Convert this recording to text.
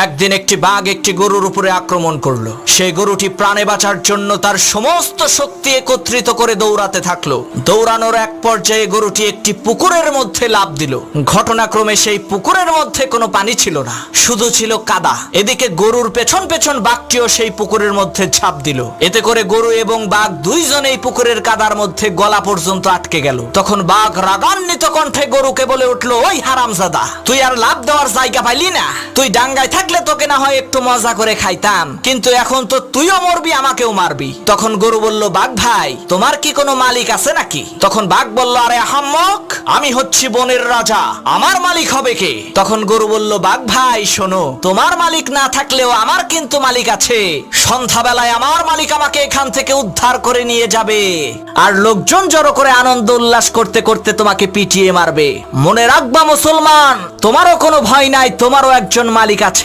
একদিন একটি বাঘ একটি গরুর উপরে আক্রমণ করলো। সেই গরুটি প্রাণে বাঁচার জন্য তার সমস্ত শক্তি একত্রিত করে দৌড়াতে থাকলো। দৌড়ানোর এক পর্যায়ে গরুটি একটি পুকুরের মধ্যে লাফ দিল। ঘটনাক্রমে সেই পুকুরের মধ্যে কোনো পানি ছিল না, শুধু ছিল কাদা। এদিকে গরুর পেছন পেছন বাঘটিও সেই পুকুরের মধ্যে ঝাঁপ দিল। এতে করে গরু এবং বাঘ দুইজনেই পুকুরের কাদার মধ্যে গলা পর্যন্ত আটকে গেল। তখন বাঘ রাগান্বিত কণ্ঠে গরুকে বলে উঠলো, ওই হারামজাদা, তুই আর লাফ দেওয়ার জায়গা পাইলি না? তুই ডাঙ্গায় থাকলে তোকে না হয় একটু মজা করে খাইতাম, কিন্তু এখন তো তুইও মরবি, আমাকেও মারবি। তখন গরু বলল, বাঘ ভাই, তোমার কি কোনো মালিক আছে নাকি? তখন বাঘ বলল, আরে আহাম্মক, আমি হচ্ছি বনের রাজা, আমার মালিক হবে কে? তখন গরু বলল, বাঘ ভাই শোনো, তোমার মালিক না থাকলেও আমার কিন্তু মালিক আছে। সন্ধ্যাবেলায় আমার মালিক আমাকে এখান থেকে উদ্ধার করে নিয়ে যাবে, আর লোকজন জড়ো করে আনন্দ উল্লাস করতে করতে তোমাকে পিটিয়ে মারবে। মনে রাখবা মুসলমান, তোমারও কোনো ভয় নাই, তোমারও একজন মালিক আছে।